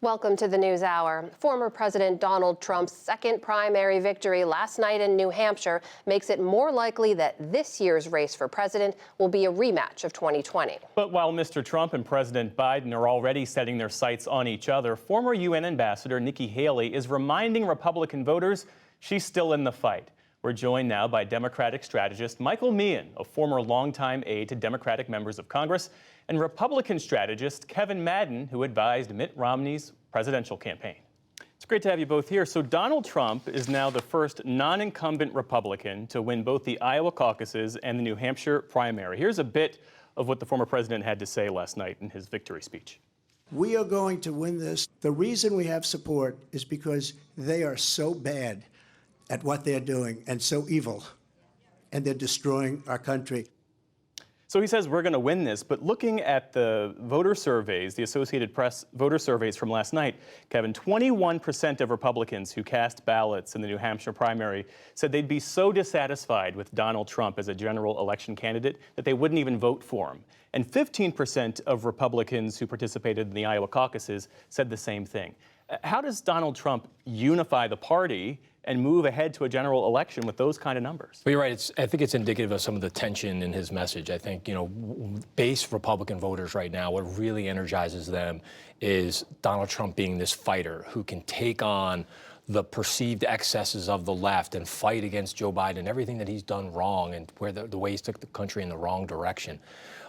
Welcome to the News Hour. Former President Donald Trump's second primary victory last night in New Hampshire makes it more likely that this year's race for president will be a rematch of 2020. But while Mr. Trump and President Biden are already setting their sights on each other, former UN Ambassador Nikki Haley is reminding Republican voters she's still in the fight. We're joined now by Democratic strategist Michael Meehan, a former longtime aide to Democratic members of Congress, and Republican strategist Kevin Madden, who advised Mitt Romney's presidential campaign. It's great to have you both here. So Donald Trump is now the first non-incumbent Republican to win both the Iowa caucuses and the New Hampshire primary. Here's a bit of what the former president had to say last night in his victory speech. We are going to win this. The reason we have support is because they are so bad at what they're doing and so evil, and they're destroying our country. So he says we're going to win this, but looking at the voter surveys, the Associated Press voter surveys from last night, Kevin, 21% of Republicans who cast ballots in the New Hampshire primary said they'd be so dissatisfied with Donald Trump as a general election candidate that they wouldn't even vote for him. And 15% of Republicans who participated in the Iowa caucuses said the same thing. How does Donald Trump unify the party and move ahead to a general election with those kind of numbers? Well, you're right. I think it's indicative of some of the tension in his message. I think, base Republican voters right now, what really energizes them is Donald Trump being this fighter who can take on the perceived excesses of the left and fight against Joe Biden, everything that he's done wrong and where the way he's took the country in the wrong direction.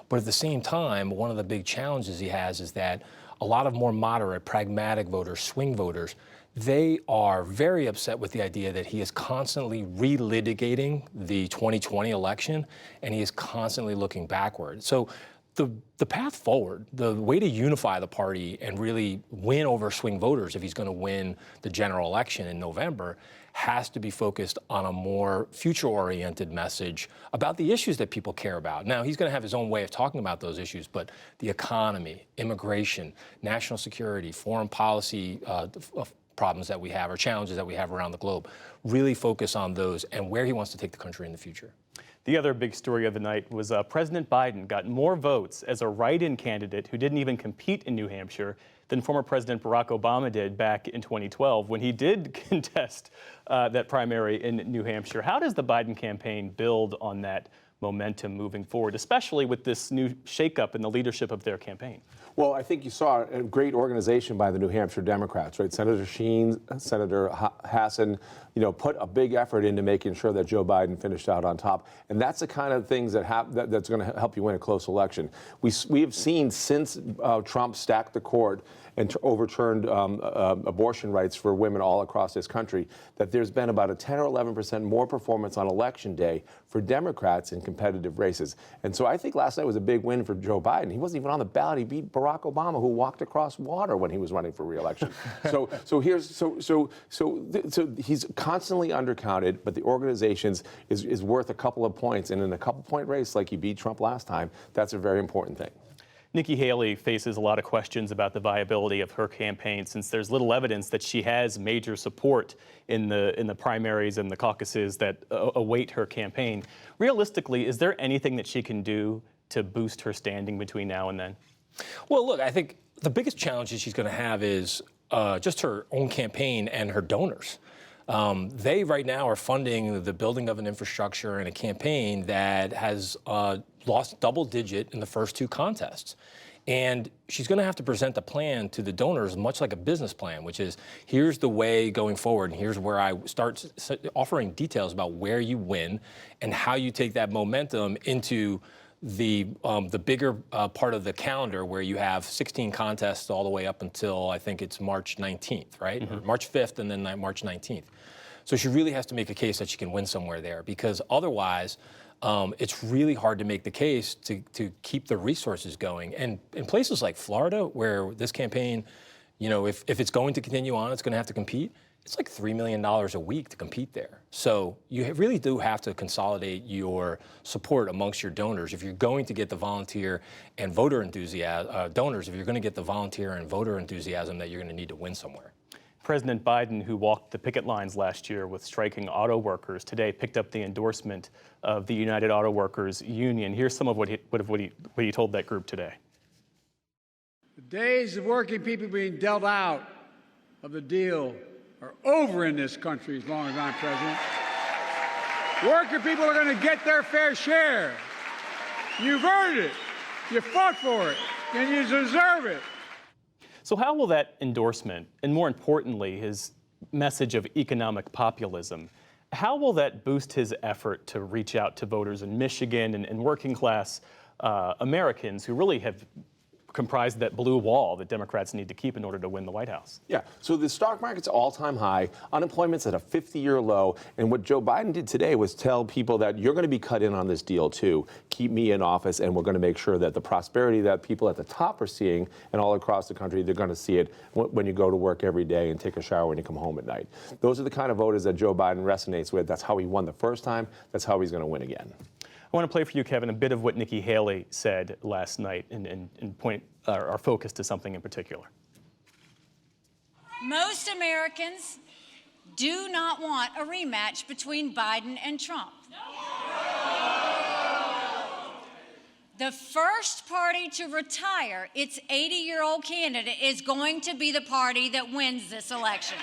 But at the same time, one of the big challenges he has is that a lot of more moderate, pragmatic voters, swing voters, they are very upset with the idea that he is constantly relitigating the 2020 election, and he is constantly looking backward. So the path forward, the way to unify the party and really win over swing voters if he's going to win the general election in November has to be focused on a more future-oriented message about the issues that people care about. Now, he's going to have his own way of talking about those issues, but the economy, immigration, national security, foreign policy problems that we have or challenges that we have around the globe, really focus on those and where he wants to take the country in the future. The other big story of the night was President Biden got more votes as a write-in candidate who didn't even compete in New Hampshire than former President Barack Obama did back in 2012 when he did contest that primary in New Hampshire. How does the Biden campaign build on that momentum moving forward, especially with this new shakeup in the leadership of their campaign? Well, I think you saw a great organization by the New Hampshire Democrats, right? Senator Sheen, Senator Hassan, put a big effort into making sure that Joe Biden finished out on top. And that's the kind of things that's going to help you win a close election. We have seen since Trump stacked the court and overturned abortion rights for women all across this country, that there's been about a 10 or 11% more performance on Election Day for Democrats in competitive races. And so I think last night was a big win for Joe Biden. He wasn't even on the ballot. He beat Barack Obama, who walked across water when he was running for re-election. So he's constantly undercounted, but the organization is worth a couple of points. And in a couple-point race, like you beat Trump last time, that's a very important thing. Nikki Haley faces a lot of questions about the viability of her campaign since there's little evidence that she has major support in the primaries and the caucuses that await her campaign. Realistically, is there anything that she can do to boost her standing between now and then? Well, look, I think the biggest challenge that she's going to have is just her own campaign and her donors. They right now are funding the building of an infrastructure and a campaign that has lost double-digit in the first two contests. And she's going to have to present a plan to the donors much like a business plan, which is here's the way going forward, and here's where I start offering details about where you win and how you take that momentum into the bigger part of the calendar where you have 16 contests all the way up until I think it's March 19th, right? Mm-hmm. Or March 5th and then March 19th. So she really has to make a case that she can win somewhere there because otherwise it's really hard to make the case to keep the resources going. And in places like Florida where this campaign, if it's going to continue on, it's going to have to compete. It's like $3 million a week to compete there. So you really do have to consolidate your support amongst your donors. If you're going to get the volunteer and voter enthusiasm, donors, if you're going to get the volunteer and voter enthusiasm that you're going to need to win somewhere. President Biden, who walked the picket lines last year with striking auto workers, today picked up the endorsement of the United Auto Workers Union. Here's some of what he told that group today. The days of working people being dealt out of the deal are over in this country as long as I'm president. Working people are going to get their fair share. You've earned it. You fought for it, and you deserve it. So how will that endorsement, and more importantly, his message of economic populism, how will that boost his effort to reach out to voters in Michigan and working class Americans who really have comprised that blue wall that Democrats need to keep in order to win the White House? Yeah, so the stock market's all-time high, unemployment's at a 50-year low, and what Joe Biden did today was tell people that you're going to be cut in on this deal too. Keep me in office, and we're going to make sure that the prosperity that people at the top are seeing and all across the country, they're going to see it when you go to work every day and take a shower when you come home at night. Those are the kind of voters that Joe Biden resonates with. That's how he won the first time. That's how he's going to win again. I want to play for you, Kevin, a bit of what Nikki Haley said last night and point our focus to something in particular. Most Americans do not want a rematch between Biden and Trump. The first party to retire its 80-year-old candidate is going to be the party that wins this election.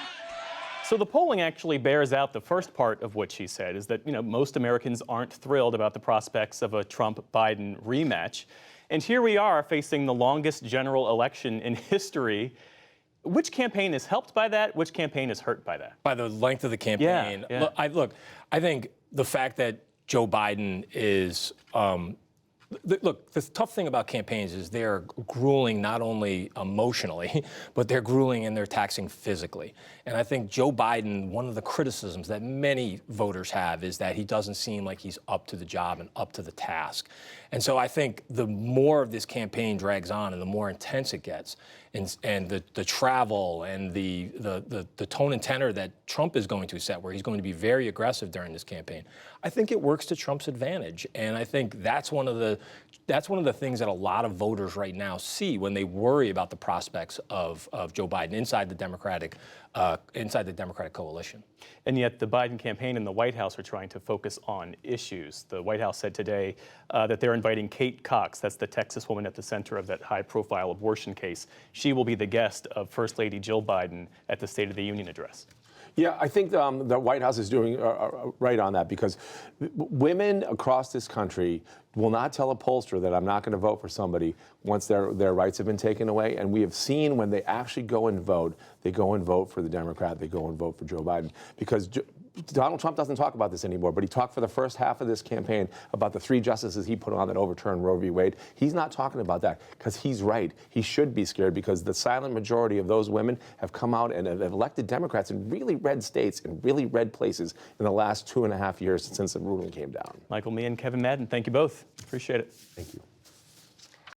So the polling actually bears out the first part of what she said, is that most Americans aren't thrilled about the prospects of a Trump-Biden rematch. And here we are facing the longest general election in history. Which campaign is helped by that? Which campaign is hurt by that? By the length of the campaign. Yeah. Look, I think the fact that Joe Biden is look, the tough thing about campaigns is they're grueling not only emotionally, but they're grueling and they're taxing physically. And I think Joe Biden, one of the criticisms that many voters have is that he doesn't seem like he's up to the job and up to the task. And so I think the more of this campaign drags on and the more intense it gets, and the travel and the tone and tenor that Trump is going to set, where he's going to be very aggressive during this campaign, I think it works to Trump's advantage. And I think that's one of the things that a lot of voters right now see when they worry about the prospects of Joe Biden inside the Democratic coalition. And yet the Biden campaign and the White House are trying to focus on issues. The White House said today that they're inviting Kate Cox, that's the Texas woman at the center of that high-profile abortion case. She will be the guest of First Lady Jill Biden at the State of the Union address. Yeah, I think the White House is doing right on that, because women across this country will not tell a pollster that I'm not going to vote for somebody once their rights have been taken away. And we have seen when they actually go and vote, they go and vote for the Democrat, they go and vote for Joe Biden. Because Donald Trump doesn't talk about this anymore, but he talked for the first half of this campaign about the 3 justices he put on that overturned Roe v. Wade. He's not talking about that because he's right. He should be scared, because the silent majority of those women have come out and have elected Democrats in really red states, in really red places in the last 2.5 years since the ruling came down. Michael Meehan, Kevin Madden, thank you both. Appreciate it. Thank you.